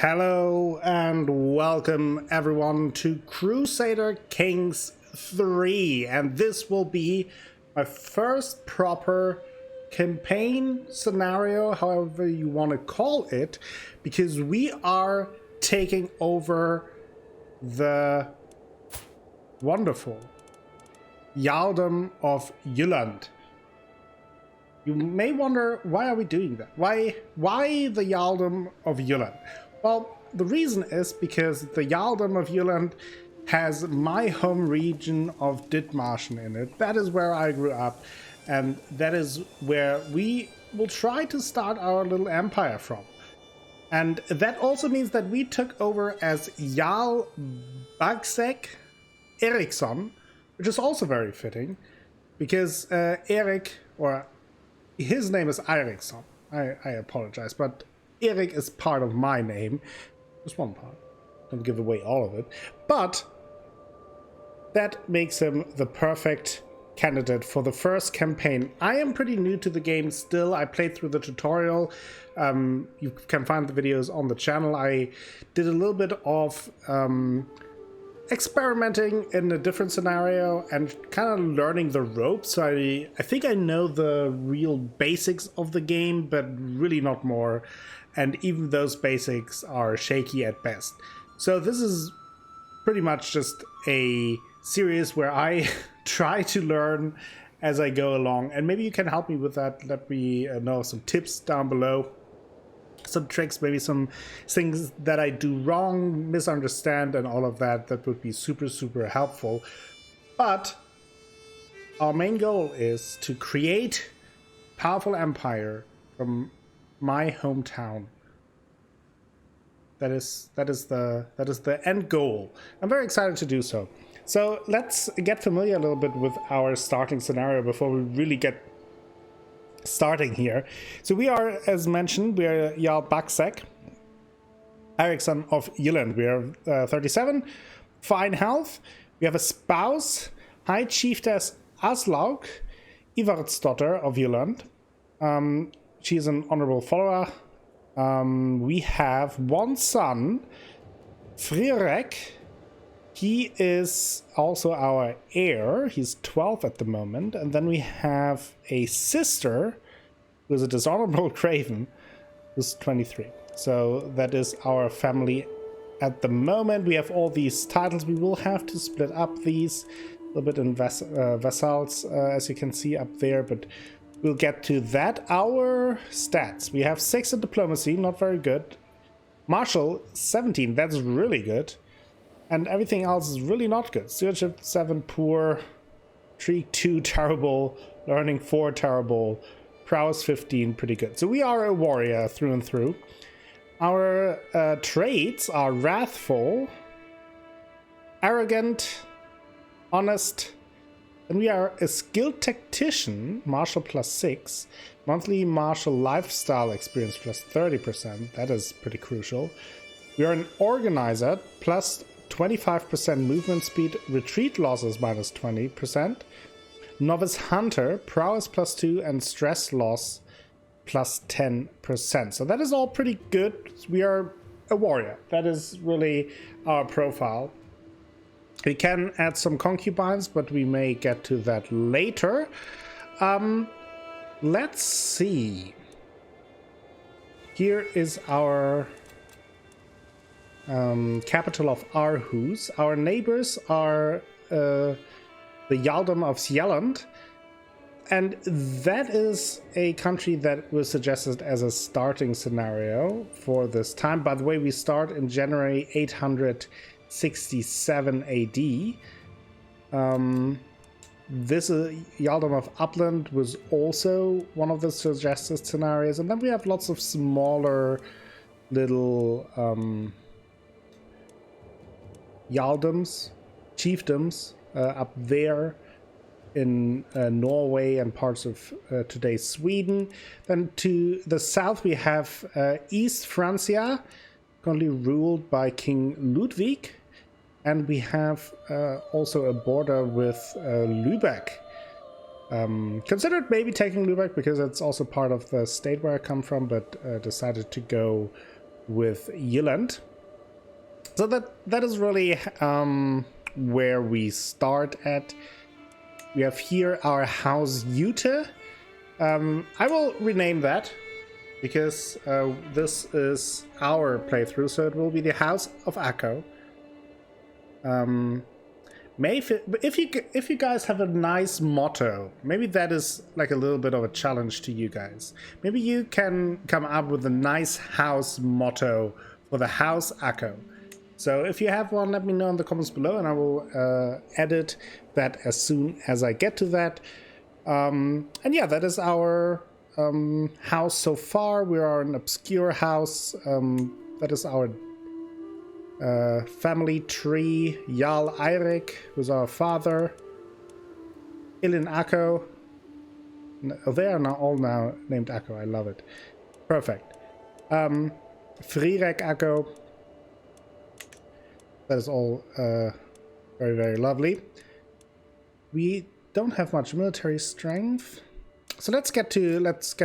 Hello and welcome everyone to Crusader Kings III, and this will be my first proper campaign scenario, however you want to call it, because we are taking over the wonderful Jarldom of Jylland. You may wonder, why are we doing that? Why the Jarldom of Jylland? Well, the reason is because the Jarldom of Jylland has my home region of Dithmarschen in it. That is where I grew up, and that is where we will try to start our little empire from. And that also means that we took over as Jarl Bagsek Eriksson, which is also very fitting, because Erik, or his name is Eriksson. I apologize, but Erik is part of my name. Just one part. Don't give away all of it. But that makes him the perfect candidate for the first campaign. I am pretty new to the game still. I played through the tutorial. You can find the videos on the channel. I did a little bit of experimenting in a different scenario and kind of learning the ropes. So I think I know the real basics of the game, but really not more. And even those basics are shaky at best. So this is pretty much just a series where I try to learn as I go along. And maybe you can help me with that. Let me know some tips down below. Some tricks, maybe some things that I do wrong, misunderstand, and all of that. That would be super, super helpful. But our main goal is to create a powerful empire from my hometown. That is the end goal. I'm very excited to do so. So let's get familiar a little bit with our starting scenario before we really get starting here. So we are, as mentioned, we are Jarl Bagsek Eriksson of Jylland. We are 37, fine health. We have a spouse, High Chiefess Aslaug Ivardsdottir of Jylland. She is an honorable follower. We have one son, Friðrik. He is also our heir. He's 12 at the moment. And then we have a sister who is a dishonorable craven, who's 23. So that is our family at the moment. We have all these titles. We will have to split up these a little bit in vassals, as you can see up there, but we'll get to that. Our stats. We have 6 in diplomacy, not very good. Martial, 17. That's really good. And everything else is really not good. Stewardship 7, poor. Intrigue 2, terrible. Learning 4, terrible. Prowess 15, pretty good. So we are a warrior through and through. Our traits are wrathful, arrogant, honest. And we are a skilled tactician, martial +6. Monthly martial lifestyle experience +30%. That is pretty crucial. We are an organizer, plus 25% movement speed, retreat losses -20%, novice hunter, prowess +2, and stress loss +10%. So that is all pretty good. We are a warrior. That is really our profile. We can add some concubines, but we may get to that later. Let's see. Here is our capital of Aarhus. Our neighbors are the Jarldom of Jylland, and that is a country that was suggested as a starting scenario for this time. By the way, we start in January 867 AD. This Jarldom of Upland was also one of the suggested scenarios, and then we have lots of smaller little Jarldoms, chiefdoms up there in Norway and parts of today's Sweden. Then to the south we have East Francia, currently ruled by King Ludwig, and we have also a border with Lübeck. Considered maybe taking Lübeck because it's also part of the state where I come from, but decided to go with Iceland. So that is really where we start at. We have here our house Ute. I will rename that because this is our playthrough, so it will be the House of Akko. If you guys have a nice motto, maybe that is like a little bit of a challenge to you guys. Maybe you can come up with a nice house motto for the House Akko. So if you have one, let me know in the comments below, and I will edit that as soon as I get to that. And yeah, that is our house so far. We are an obscure house. That is our family tree. Jarl Eirik, who's our father. Ilin Akko. They are now all now named Akko. I love it. Perfect. Frirek Akko. That is all very, very lovely. We don't have much military strength, so let's get to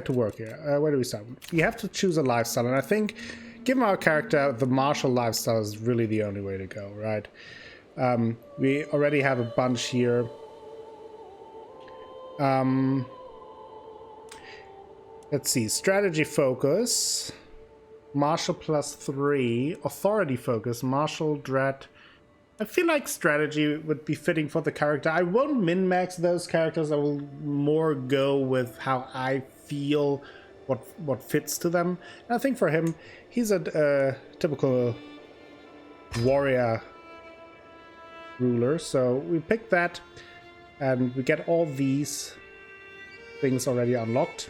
work here. Where do we start? We have to choose a lifestyle, and I think, given our character, the martial lifestyle is really the only way to go, right? We already have a bunch here. Let's see. Strategy focus. Martial +3. Authority focus. Martial dread. I feel like strategy would be fitting for the character. I won't min-max those characters. I will more go with how I feel, what fits to them. And I think for him, he's a typical warrior ruler. So we pick that, and we get all these things already unlocked,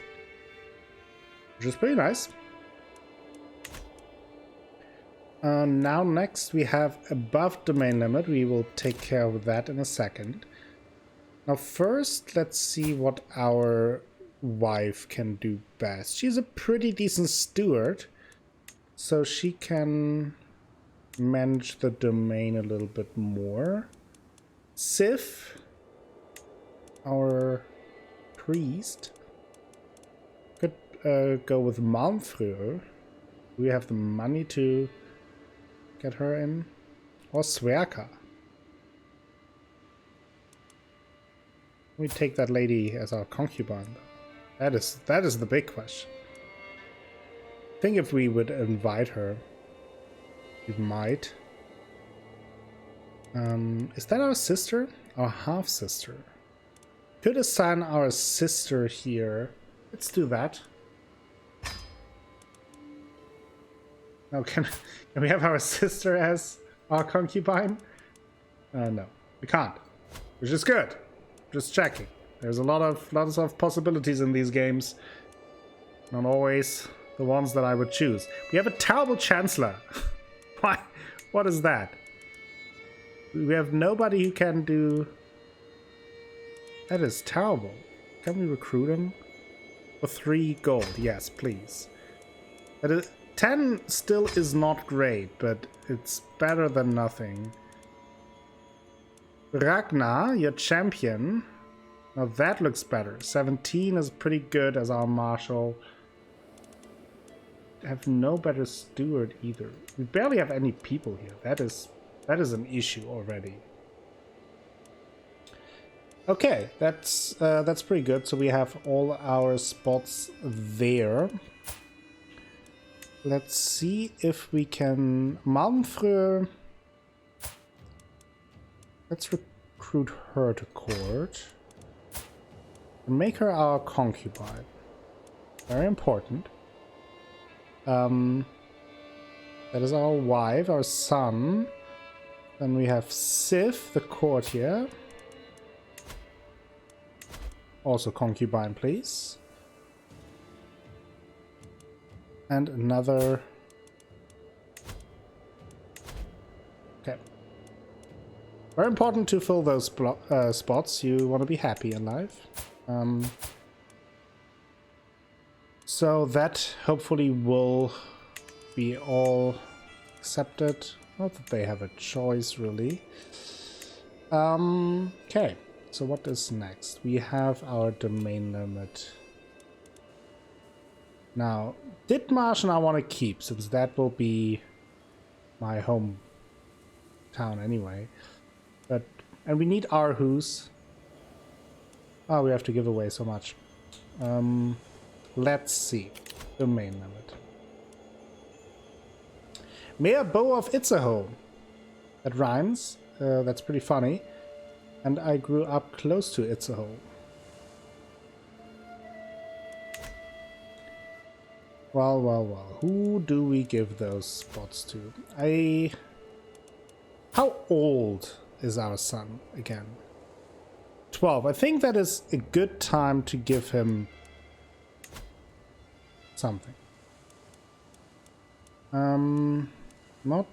which is pretty nice. Now next we have above domain limit. We will take care of that in a second. Now first, let's see what our wife can do best. She's a pretty decent steward, so she can manage the domain a little bit more. Sif, our priest, could go with Malmfrö. We have the money to get her in, or Sverka. We take that lady as our concubine, though. That is the big question. I think if we would invite her, we might. Is that our sister? Our half sister? Could assign our sister here. Let's do that. Now, can we have our sister as our concubine? No, we can't. Which is good. Just checking. There's lots of possibilities in these games. Not always the ones that I would choose. We have a terrible chancellor. Why? What is that? We have nobody who can do. That is terrible. Can we recruit him for 3 gold? Yes, please. That is. 10 still is not great, but it's better than nothing. Ragnar, your champion. Now that looks better. 17 is pretty good as our marshal. Have no better steward either. We barely have any people here. That is an issue already. Okay, that's pretty good. So we have all our spots there. Let's see if we can... Malmfrö... Let's recruit her to court. And make her our concubine. Very important. That is our wife, our son. Then we have Sif, the courtier. Also concubine, please. And another. Okay. Very important to fill those spots. You want to be happy in life. So that hopefully will be all accepted. Not that they have a choice, really. Okay. So what is next? We have our domain limit. Now, Dithmarschen I want to keep, since that will be my home town anyway. And we need Aarhus. Oh, we have to give away so much. Let's see. Domain limit. Mayor Bow of Itzehoe. That rhymes. That's pretty funny. And I grew up close to Itzehoe. Well. Who do we give those spots to? How old is our son again? 12. I think that is a good time to give him something. Not.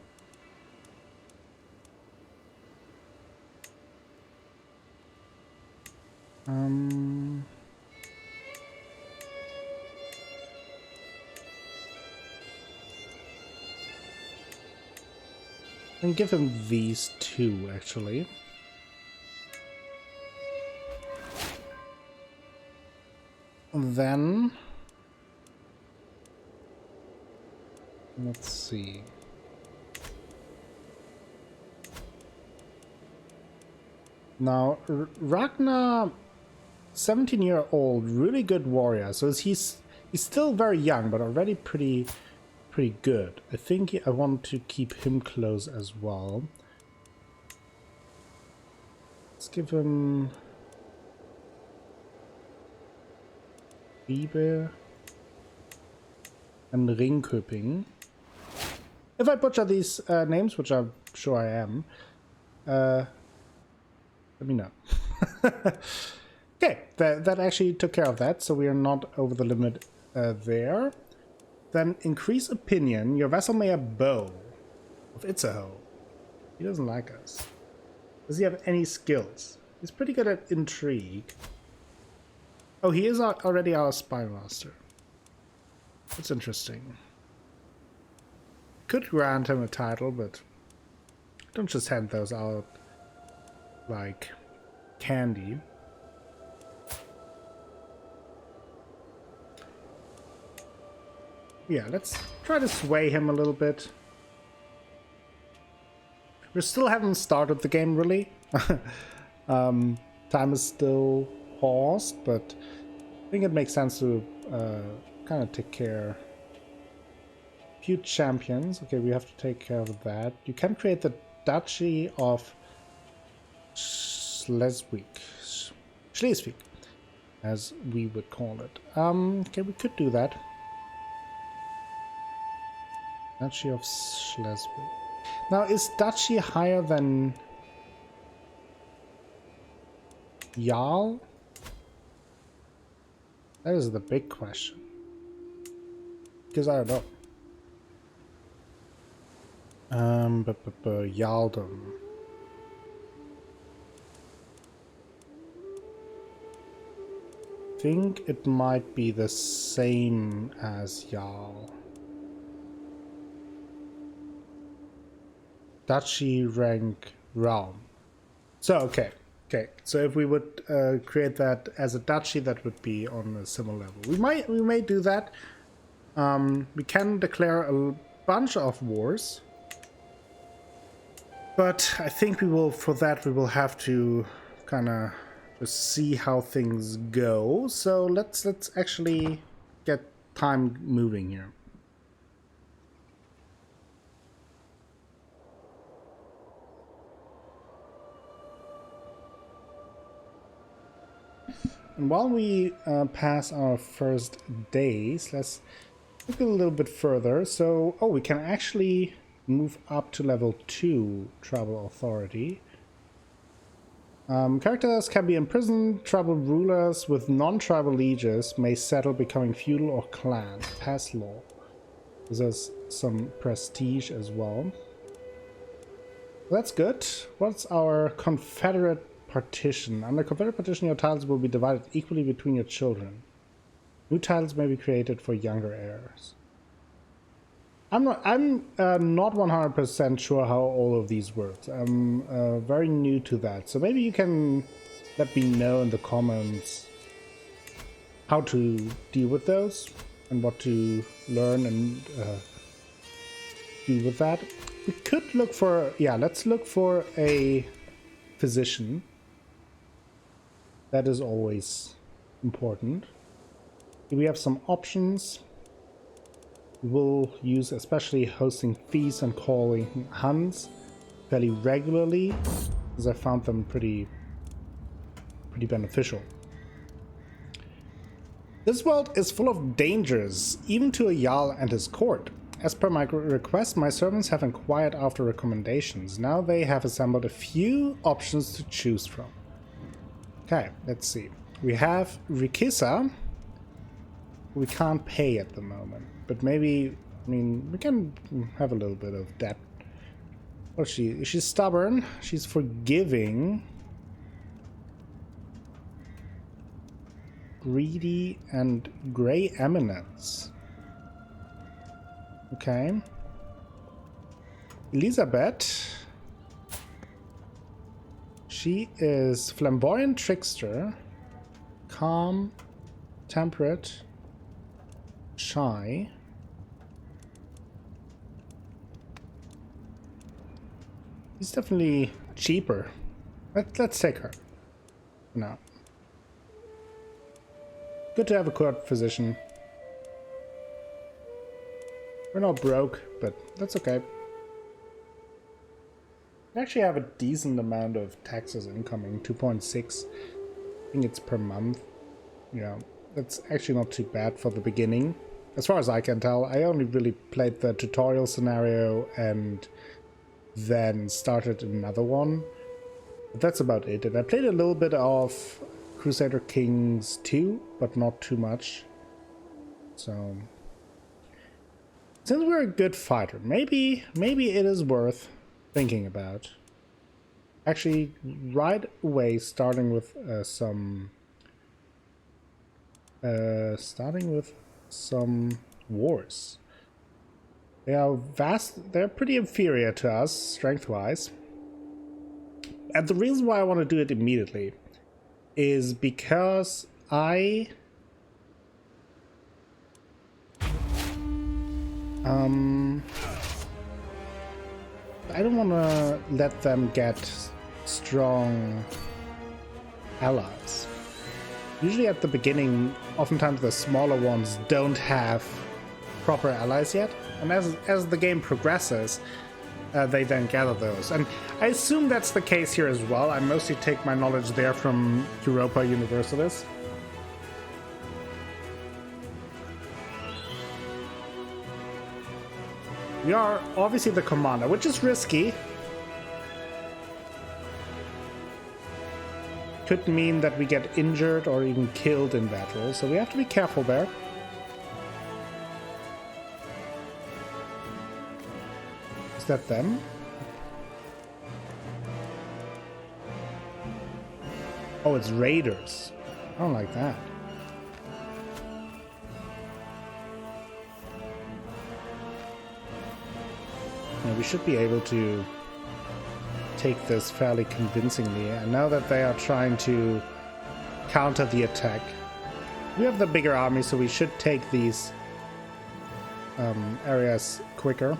And give him these two, actually. And then let's see. Now, Ragnar, 17-year-old, really good warrior. So he's still very young, but already pretty good. I think I want to keep him close as well. Let's give him Wiebe and Ringköping. If I butcher these names, which I'm sure I am, let me know. Okay, that actually took care of that, so we are not over the limit there. Then increase opinion. Your vassal Mayor Bow of Itzehoe. He doesn't like us. Does he have any skills? He's pretty good at intrigue. Oh, he is already our spy master. That's interesting. Could grant him a title, but don't just hand those out like candy. Yeah, let's try to sway him a little bit. We still haven't started the game, really. Time is still paused, but I think it makes sense to kind of take care. Few champions. Okay, we have to take care of that. You can create the Duchy of Schleswig, as we would call it. Okay, we could do that. Duchy of Schleswig. Now, is Duchy higher than Jarl? That is the big question. Because I don't know. Jarldom. I think it might be the same as Jarl. Duchy rank realm. So okay. So if we would create that as a duchy, that would be on a similar level. We may do that. We can declare a bunch of wars, but I think we will have to kind of just see how things go. So let's actually get time moving here. And while we pass our first days, let's look a little bit further. So, we can actually move up to level 2 tribal authority. Characters can be imprisoned. Tribal rulers with non-tribal lieges may settle, becoming feudal or clan. Pass law. This has some prestige as well. That's good. What's our confederate partition? Under confederate partition, your titles will be divided equally between your children. New titles may be created for younger heirs. I'm not 100% sure how all of these work. I'm very new to that, so maybe you can let me know in the comments how to deal with those. and what to learn and do with that. We could look for, yeah, let's look for a physician. That is always important. We have some options. We will use especially hosting feasts and calling Huns fairly regularly, as I found them pretty beneficial. This world is full of dangers, even to a Jarl and his court. As per my request, my servants have inquired after recommendations. Now they have assembled a few options to choose from. Okay, let's see. We have Rikissa. We can't pay at the moment, but maybe, I mean, we can have a little bit of debt. Well, she's stubborn. She's forgiving. Greedy and Grey Eminence. Okay. Elizabeth. She is flamboyant trickster, calm, temperate, shy. He's definitely cheaper. Let's take her. No. Good to have a court physician. We're not broke, but that's okay. We actually have a decent amount of taxes incoming, 2.6. I think it's per month. Yeah, that's actually not too bad for the beginning. As far as I can tell, I only really played the tutorial scenario and then started another one. But that's about it. And I played a little bit of Crusader Kings II, but not too much. So, since we're a good fighter, maybe it is worth thinking about. Actually, right away, starting with some wars. They are vast. They're pretty inferior to us, strength-wise. And the reason why I want to do it immediately is because I don't want to let them get strong allies. Usually at the beginning, oftentimes the smaller ones don't have proper allies yet, and as the game progresses, they then gather those. And I assume that's the case here as well. I mostly take my knowledge there from Europa Universalis. We are obviously the commander, which is risky. Could mean that we get injured or even killed in battle, so we have to be careful there. Is that them? Oh, it's raiders. I don't like that. Yeah, we should be able to take this fairly convincingly, and now that they are trying to counter the attack, we have the bigger army, so we should take these areas quicker.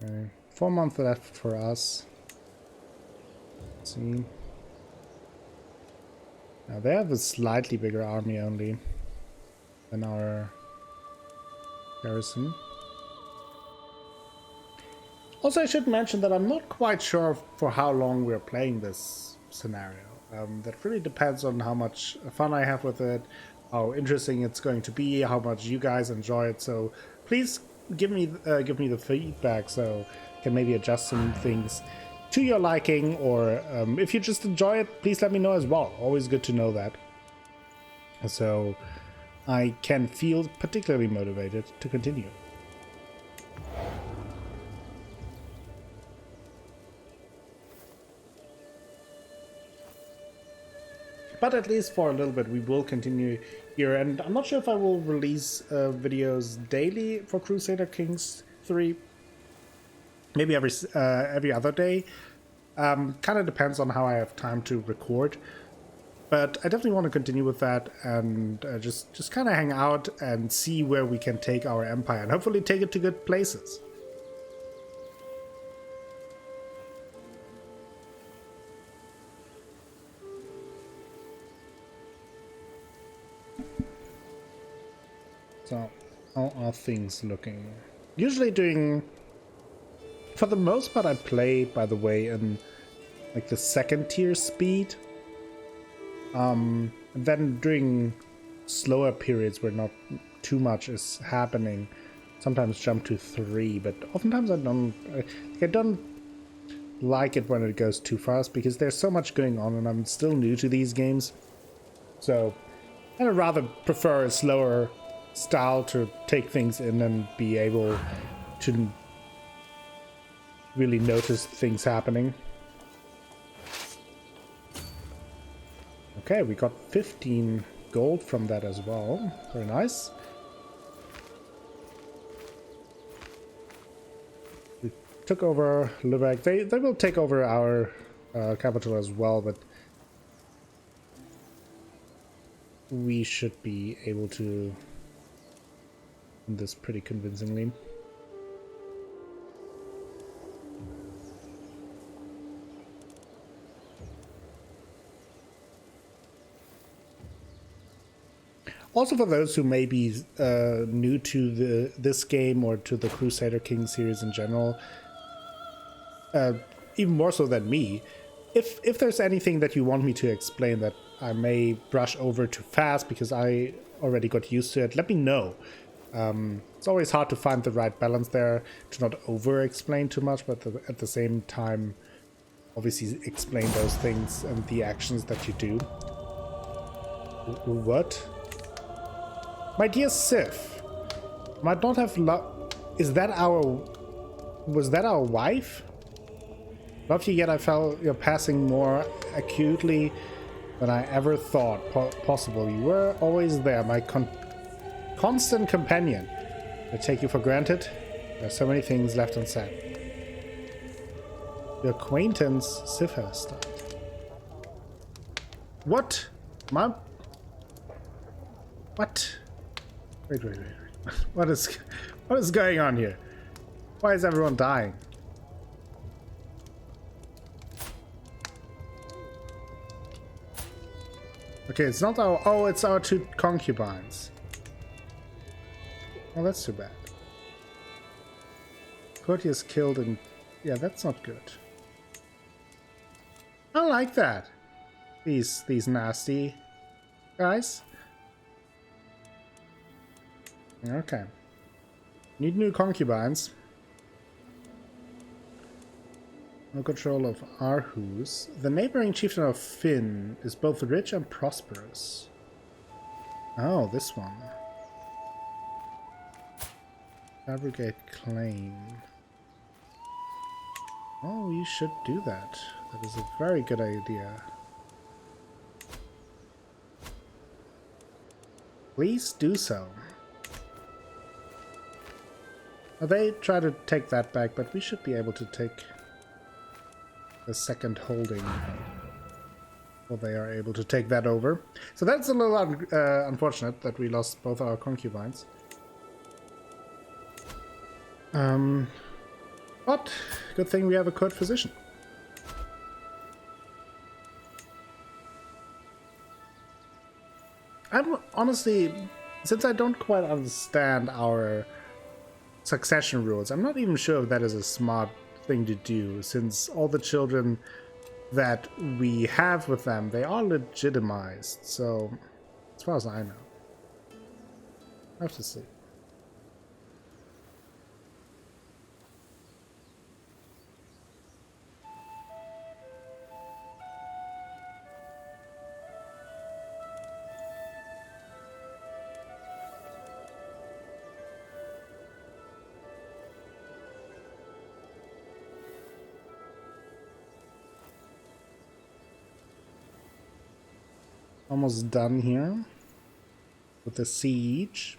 Okay. 4 months left for us. Let's see. Now they have a slightly bigger army only than our garrison. Also, I should mention that I'm not quite sure for how long we're playing this scenario. That really depends on how much fun I have with it, how interesting it's going to be, how much you guys enjoy it. So please give me the feedback so I can maybe adjust some things to your liking, or if you just enjoy it, please let me know as well. Always good to know that, so I can feel particularly motivated to continue. But at least for a little bit we will continue here, and I'm not sure if I will release videos daily for Crusader Kings 3. Maybe every other day. Kind of depends on how I have time to record. But I definitely want to continue with that and just kind of hang out and see where we can take our empire and hopefully take it to good places. So, how are things looking? Usually for the most part, I play, by the way, in like the second tier speed. And then during slower periods where not too much is happening, sometimes jump to 3, but oftentimes I don't like it when it goes too fast because there's so much going on and I'm still new to these games. So I'd rather prefer a slower style to take things in and be able to really notice things happening. Okay, we got 15 gold from that as well. Very nice. We took over Lübeck. They will take over our capital as well, but we should be able to win this pretty convincingly. Also, for those who may be new to this game or to the Crusader King series in general, even more so than me, if there's anything that you want me to explain that I may brush over too fast because I already got used to it, let me know. It's always hard to find the right balance there, to not over-explain too much, but at the same time, obviously explain those things and the actions that you do. What? My dear Sif, might not have is that was that our wife? Love you, yet I felt you're passing more acutely than I ever thought possible. You were always there, my constant companion. I take you for granted. There are so many things left unsaid. Your acquaintance, Sif has stopped. What? What? Wait. What is going on here? Why is everyone dying? Okay, it's not our... Oh, it's our 2 concubines. Oh, that's too bad. Courtiers killed and... Yeah, that's not good. I don't like that. These nasty guys. Okay. Need new concubines. No control of Aarhus. The neighboring chieftain of Finn is both rich and prosperous. Oh, this one. Fabricate claim. Oh, you should do that. That is a very good idea. Please do so. Now, they try to take that back, but we should be able to take the second holding. Well, they are able to take that over. So that's a little unfortunate that we lost both our concubines. But good thing we have a court physician. I'm honestly, since I don't quite understand our succession rules, I'm not even sure if that is a smart thing to do, since all the children that we have with them, they are legitimized. So, as far as I know, I have to see. Almost done here. with the siege.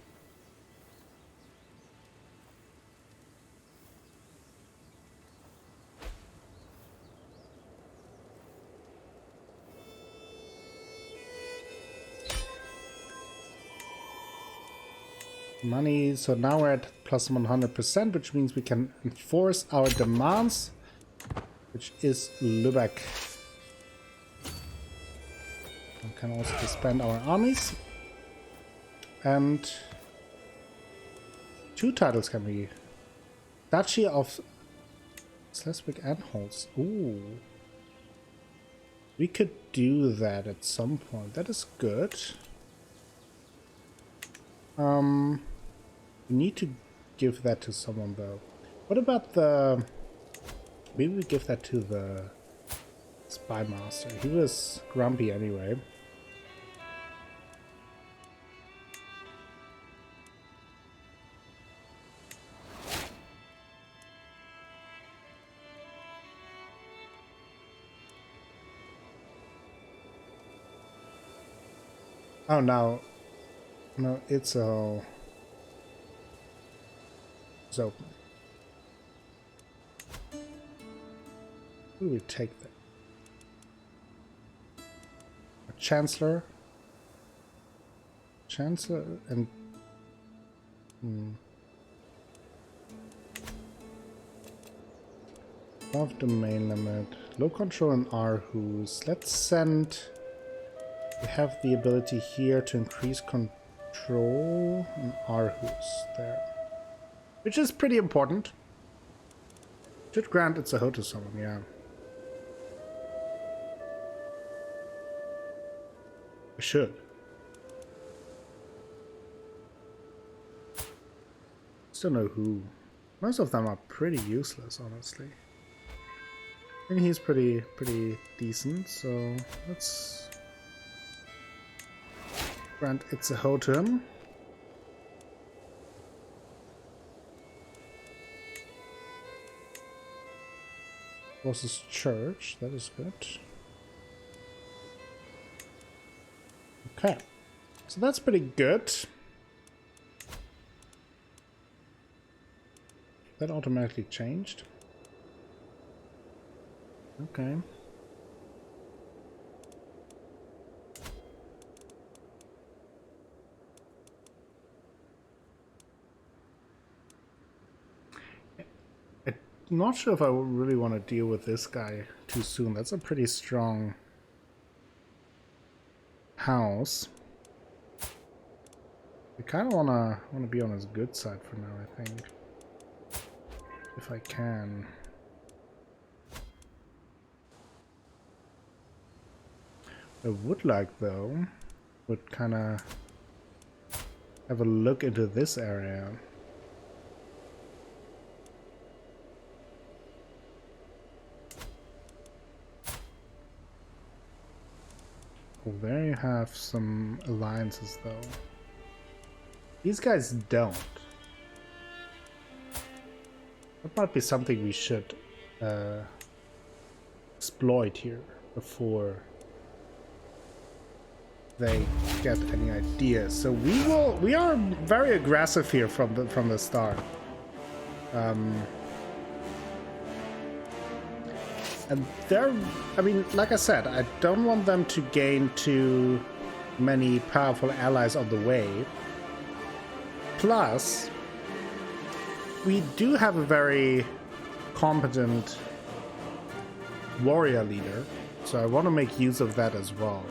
Money, so now we're at plus 100%, which means we can enforce our demands, which is Lübeck. We can also disband our armies. And 2 titles can we... Duchy of Schleswig-Anhalt. Ooh. We could do that at some point. That is good. We need to give that to someone though. What about the... Maybe we give that to the Spy Master. He was grumpy anyway. Oh, no. No, it's all... It's open. Who do we take that? A Chancellor? Chancellor and... Above domain limit. Low control in Aarhus. Let's send... We have the ability here to increase control in Aarhus there. Which is pretty important. Should grant its a ho to someone, yeah. I should. Still know who. Most of them are pretty useless, honestly. I think he's pretty decent, so let's grant its a ho to him. Versus church, that is good. Okay, so that's pretty good. That automatically changed. Okay. I'm not sure if I really want to deal with this guy too soon. That's a pretty strong house. I kind of wanna be on his good side for now, I think, if I can. I would like, though, would kind of have a look into this area. Oh, there you have some alliances, though. These guys don't. That might be something we should exploit here before they get any ideas. So we are very aggressive here from the start. And they're, I mean, like I said, I don't want them to gain too many powerful allies on the way. Plus, we do have a very competent warrior leader, so I want to make use of that as well.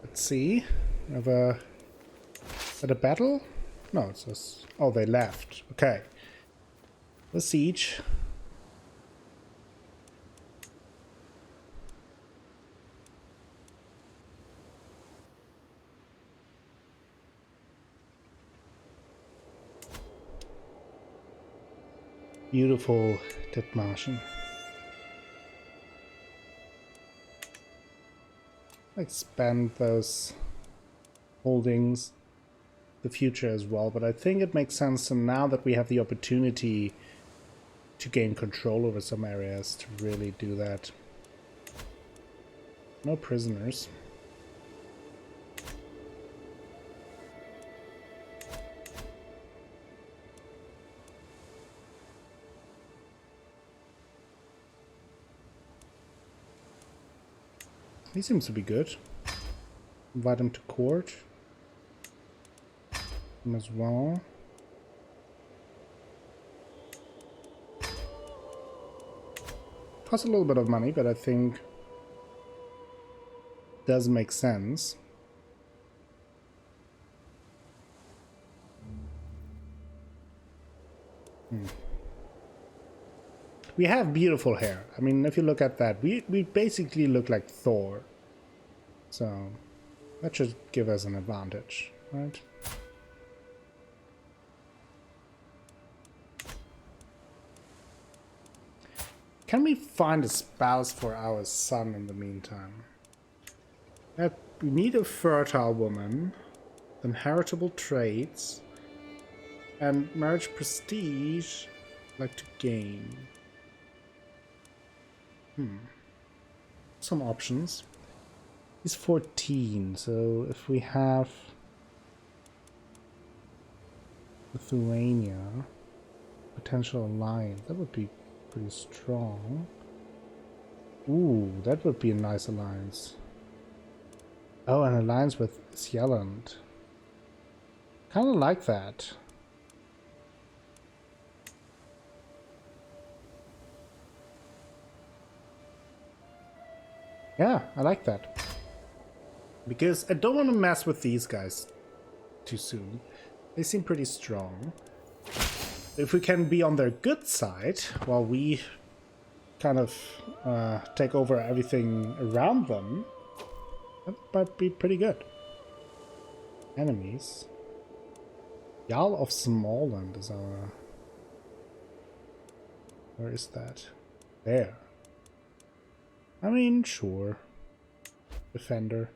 Let's see. We have a battle? No, it's just... Oh, they left. Okay. The siege. Beautiful Dithmarschen. Expand those holdings the future as well, but I think it makes sense to, now that we have the opportunity to gain control over some areas, to really do that. No prisoners. He seems to be good. Invite him to court. Him as well. Costs a little bit of money, but I think does make sense. We have beautiful hair. I mean, if you look at that, we basically look like Thor. So that should give us an advantage, right? Can we find a spouse for our son in the meantime? We need a fertile woman, inheritable traits, and marriage prestige I'd like to gain. Some options. He's 14, so if we have Lithuania, potential alliance, that would be pretty strong. Ooh, that would be a nice alliance. Oh, an alliance with Iceland. Kind of like that. Yeah, I like that. Because I don't want to mess with these guys too soon. They seem pretty strong. If we can be on their good side, while we kind of take over everything around them, that might be pretty good. Enemies. Jarl of Småland is our... Where is that? There. I mean, sure. Defender.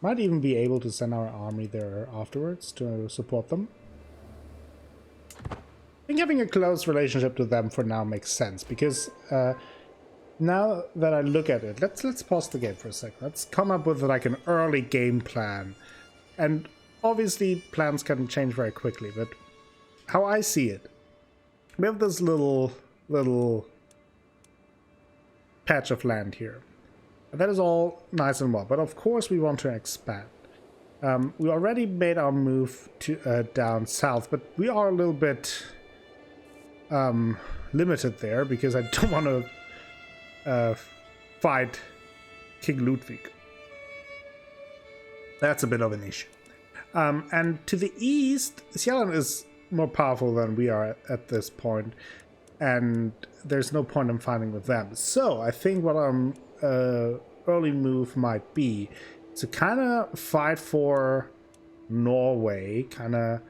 Might even be able to send our army there afterwards to support them. I think having a close relationship to them for now makes sense, because now that I look at it, let's pause the game for a second. Let's come up with like an early game plan. And obviously plans can change very quickly, but how I see it, we have this little patch of land here. And that is all nice and well, but of course we want to expand. We already made our move to down south, but we are a little bit limited there, because I don't want to fight King Ludwig. That's a bit of an issue. And to the east, Iceland is more powerful than we are at this point, and there's no point in fighting with them. So I think what our early move might be to kind of fight for Norway, kind of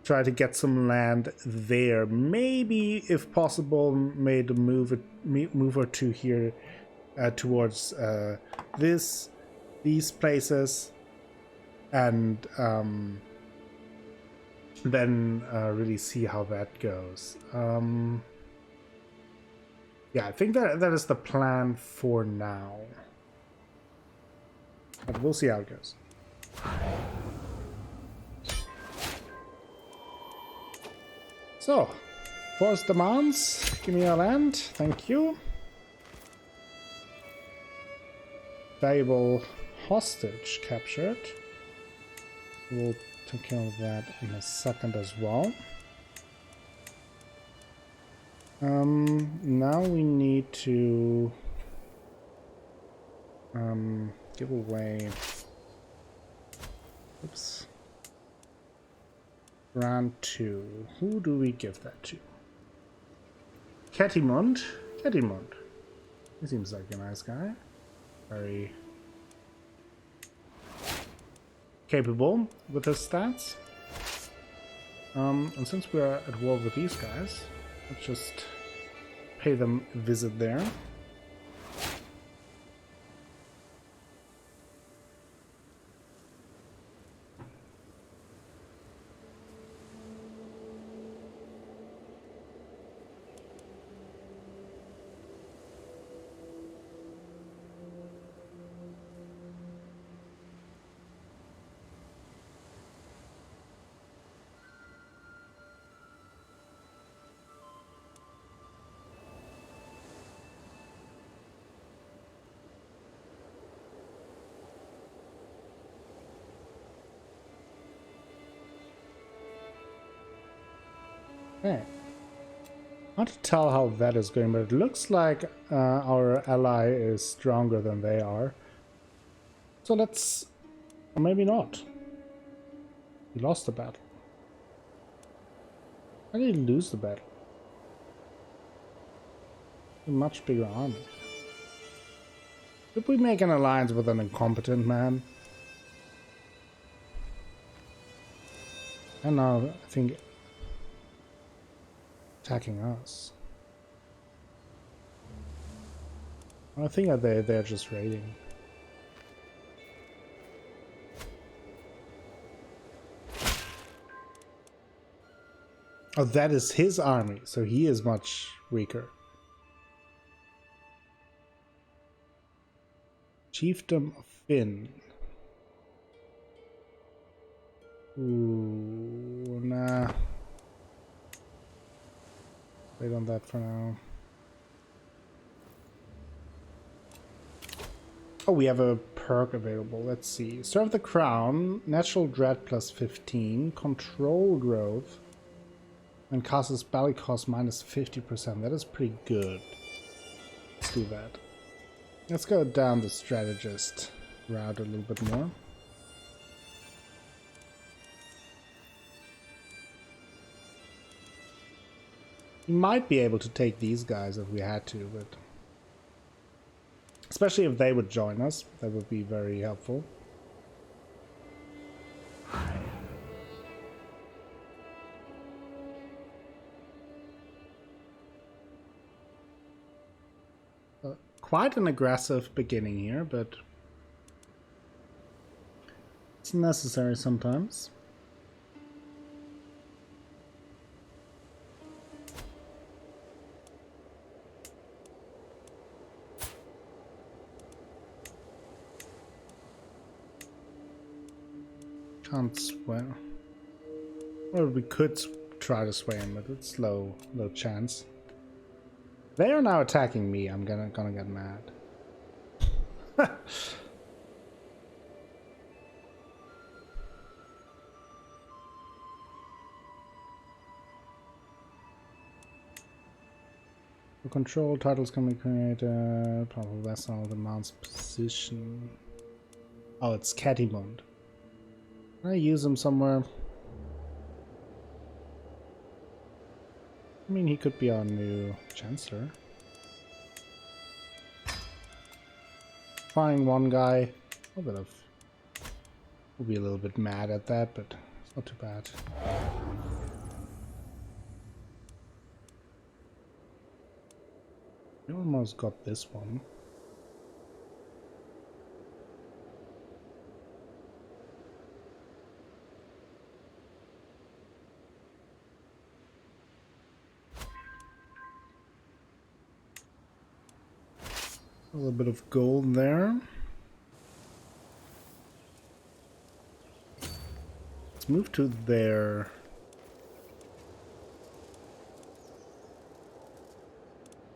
try to get some land there. Maybe, if possible, made a move or two here towards these places, and then really see how that goes. Yeah, I think that is the plan for now. But we'll see how it goes. So, force demands. Give me your land. Thank you. Valuable hostage captured. We'll take care of that in a second as well. Now we need to give away, oops, round 2. Who do we give that to? Kettimund. He seems like a nice guy. Very capable with his stats. And since we're at war with these guys, let's just pay them a visit there. Okay. Hard to tell how that is going, but it looks like our ally is stronger than they are. So let's... or maybe not. He lost the battle. How did he lose the battle? A much bigger army. Did we make an alliance with an incompetent man? And now I think attacking us. I think that they're just raiding. Oh, that is his army, so he is much weaker. Chiefdom of Finn. Ooh, nah. Wait on that for now. Oh, we have a perk available. Let's see. Serve the Crown, Natural Dread plus 15, Control Growth, and causes spell cost minus 50%. That is pretty good. Let's do that. Let's go down the strategist route a little bit more. We might be able to take these guys if we had to, but especially if they would join us, that would be very helpful. Quite an aggressive beginning here, but it's necessary sometimes. Can't sway. Well, we could try to sway him, but it's low chance. They are now attacking me. I'm gonna get mad. The control titles can be created. Powerful vessel demands position. Oh, it's Catimund. Can I use him somewhere? I mean, he could be our new Chancellor. Firing one guy. We'll be a little bit mad at that, but it's not too bad. We almost got this one. A little bit of gold there. Let's move to their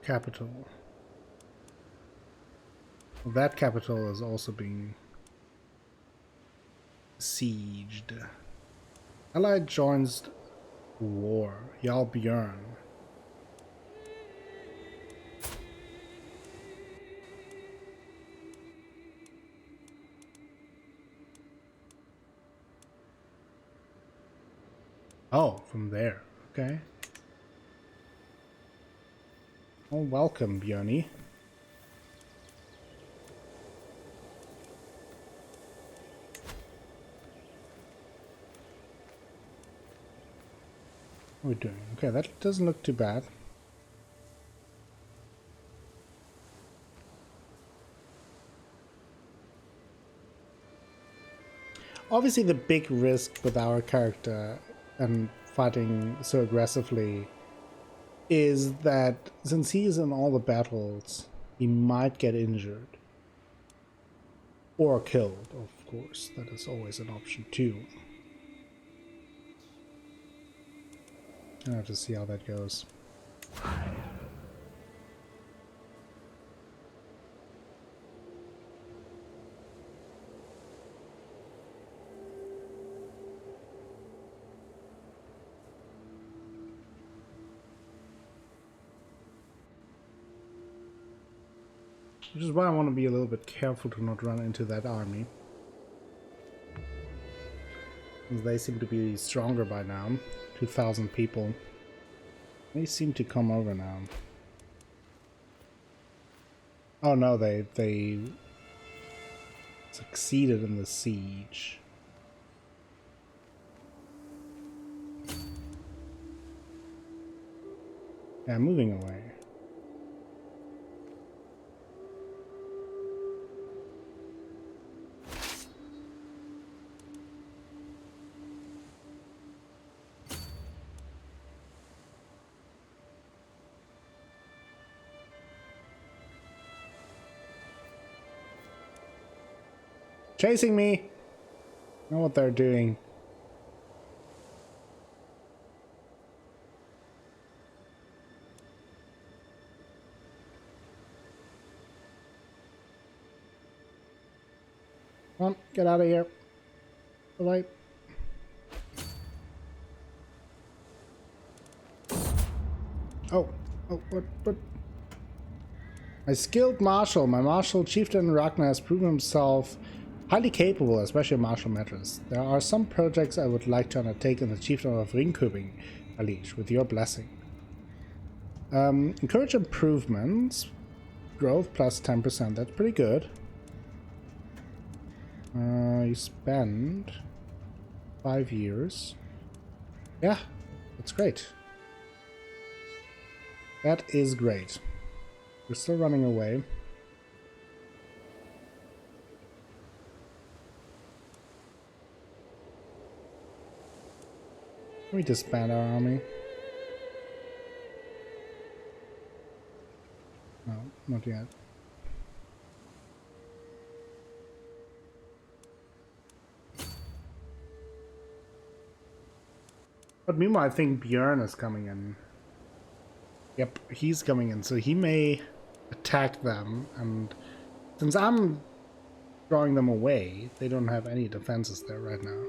capital. Well, that capital is also being sieged. Allied joins war. Jarl Björn. Oh, from there. Okay. Oh, welcome, Björni. What are we doing? Okay, that doesn't look too bad. Obviously, the big risk with our character and fighting so aggressively is that since he's in all the battles, he might get injured. Or killed, of course. That is always an option too. I have to see how that goes. Which is why I want to be a little bit careful to not run into that army. They seem to be stronger by now. 2,000 people. They seem to come over now. Oh no, they succeeded in the siege. Yeah, moving away. Chasing me! I know what they're doing. Come on, get out of here. Bye-bye. Oh, what? My skilled marshal, my marshal chieftain Ragnar has proven himself highly capable, especially in martial matters. There are some projects I would like to undertake in the chiefdom of Ringköping, Alish, with your blessing. Encourage improvements. Growth plus 10%, that's pretty good. You spend 5 years. Yeah, that's great. That is great. We're still running away. Let me disband our army. No, not yet. But meanwhile, I think Björn is coming in. Yep, he's coming in, so he may attack them, and since I'm drawing them away, they don't have any defenses there right now.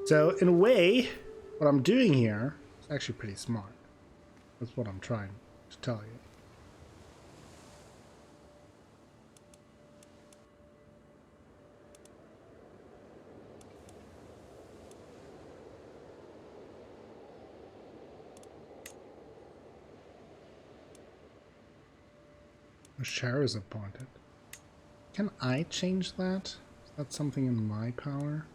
So, in a way, what I'm doing here is actually pretty smart. That's what I'm trying to tell you. A share is appointed. Can I change that? Is that something in my power?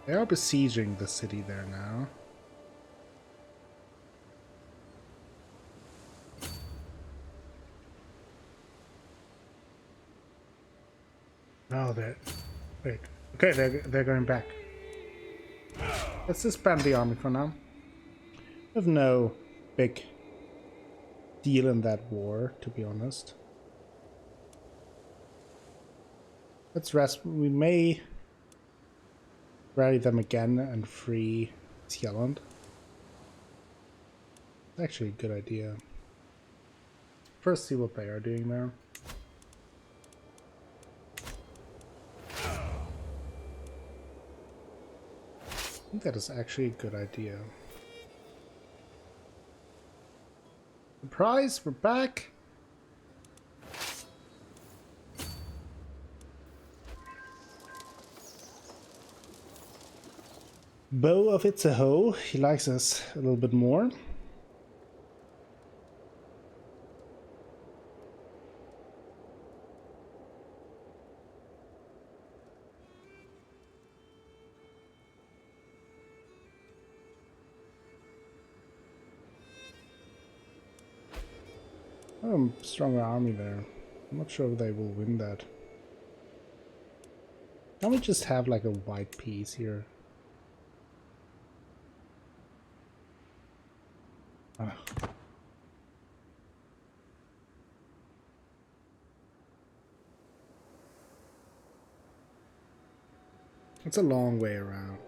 They are besieging the city there now. Oh, they're... Wait. Okay, they're going back. Let's disband the army for now. We have no big deal in that war, to be honest. Let's rest. We may rally them again and free Iceland. It's actually a good idea. First, see what they are doing there. I think that is actually a good idea. Surprise, we're back! Bow of Itzehoe, he likes us a little bit more. Stronger army there. I'm not sure if they will win that. Can we just have like a white piece here? Ah. It's a long way around.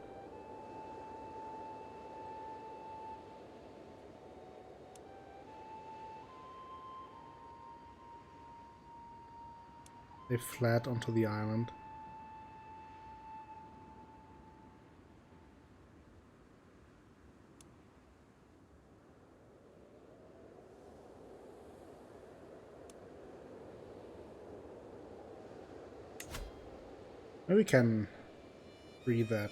They fled onto the island. Maybe we can free that.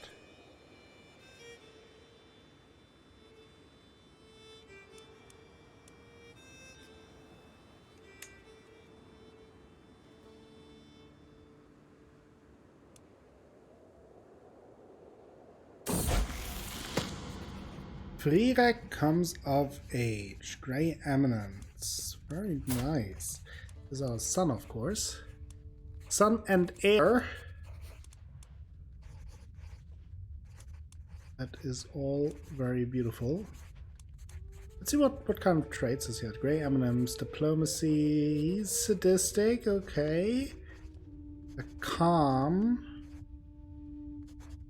Freerek comes of age. Grey Eminence. Very nice. This is our son, of course. Son and heir. That is all very beautiful. Let's see what kind of traits is he had. Grey Eminence, diplomacy, he's sadistic, okay. A calm.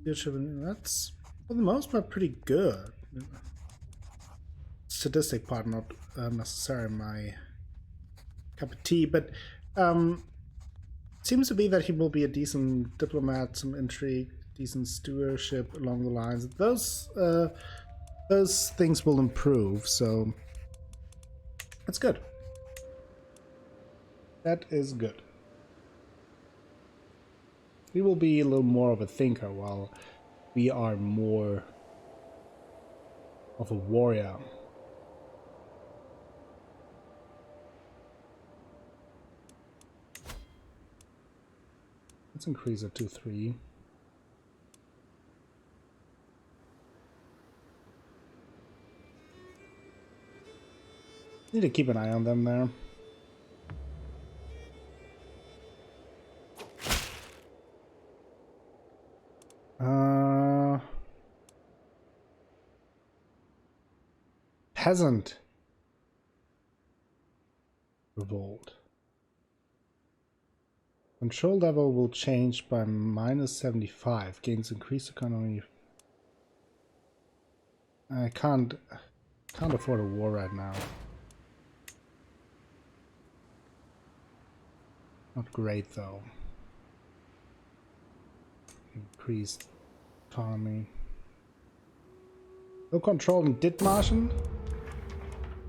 That's for the most part pretty good. Sadistic part not necessarily my cup of tea, but seems to be that he will be a decent diplomat, some intrigue, decent stewardship along the lines. Those things will improve, so that's good. That is good. He will be a little more of a thinker, while we are more of a warrior. Let's increase it to 3. Need to keep an eye on them there. Peasant revolt. Control level will change by -75. Gains increased economy. I can't afford a war right now. Not great though. Increased economy. No control in Dithmarschen.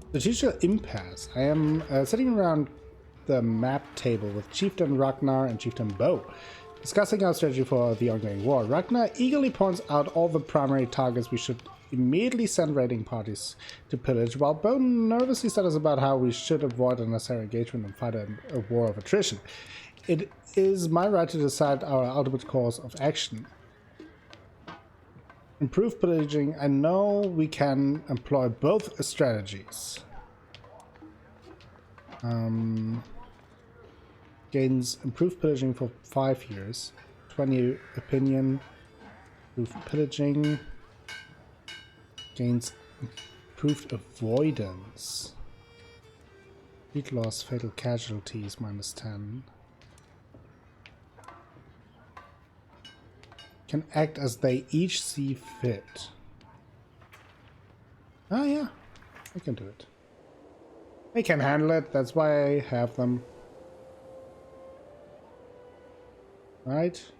Strategical impasse. I am sitting around the map table with Chieftain Ragnar and Chieftain Bo, discussing our strategy for the ongoing war. Ragnar eagerly points out all the primary targets we should immediately send raiding parties to pillage, while Bo nervously stutters about how we should avoid unnecessary engagement and fight a war of attrition. It is my right to decide our ultimate course of action. Improved pillaging. I know we can employ both strategies. Gains improved pillaging for 5 years. 20 opinion. Improved pillaging. Gains improved avoidance. Fleet loss, fatal casualties, -10. Can act as they each see fit. Ah, yeah. I can do it. They can handle it. That's why I have them. Right?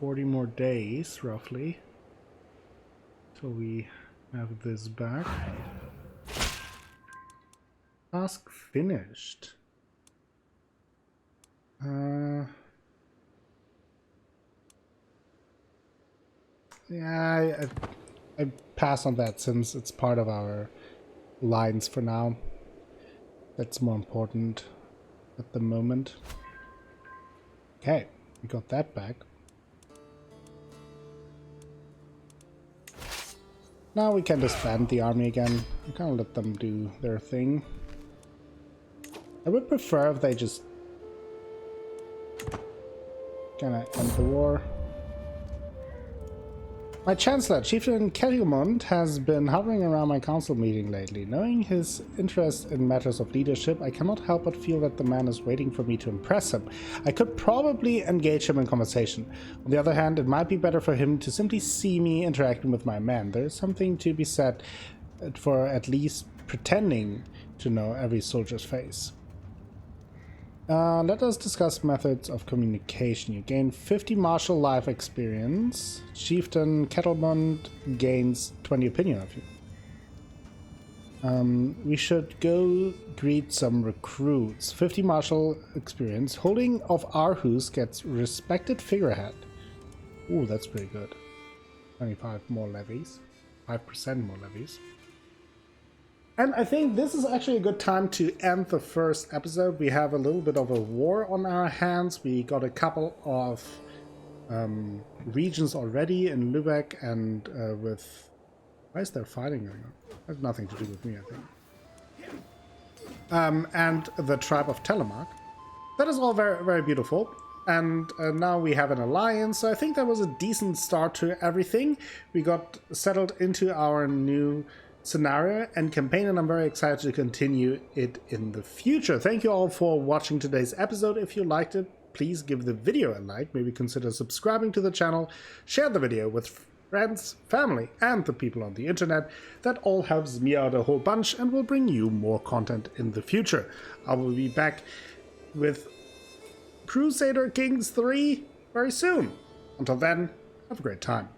$40 more days, roughly, till we have this back. Task finished. Yeah, I pass on that since it's part of our lines for now. That's more important at the moment. Okay, we got that back. Now we can disband the army again. We can't let them do their thing. I would prefer if they just gonna end the war. My Chancellor, Chieftain Kelumund, has been hovering around my council meeting lately. Knowing his interest in matters of leadership, I cannot help but feel that the man is waiting for me to impress him. I could probably engage him in conversation. On the other hand, it might be better for him to simply see me interacting with my men. There is something to be said for at least pretending to know every soldier's face. Let us discuss methods of communication. You gain 50 martial life experience. Chieftain Kettlemund gains 20 opinion of you. We should go greet some recruits. 50 martial experience. Holding of Aarhus gets respected figurehead. Ooh, that's pretty good. 25 more levies. 5% more levies. And I think this is actually a good time to end the first episode. We have a little bit of a war on our hands. We got a couple of regions already in Lübeck and with... Why is there fighting going on? That has nothing to do with me, I think. And the tribe of Telemark. That is all very, very beautiful. And now we have an alliance. So I think that was a decent start to everything. We got settled into our new scenario and campaign, and I'm very excited to continue it in the future. Thank you all for watching today's episode. If you liked it, please give the video a like, maybe consider subscribing to the channel, share the video with friends, family, and the people on the internet. That all helps me out a whole bunch and will bring you more content in the future. I will be back with Crusader Kings III very soon. Until then, have a great time.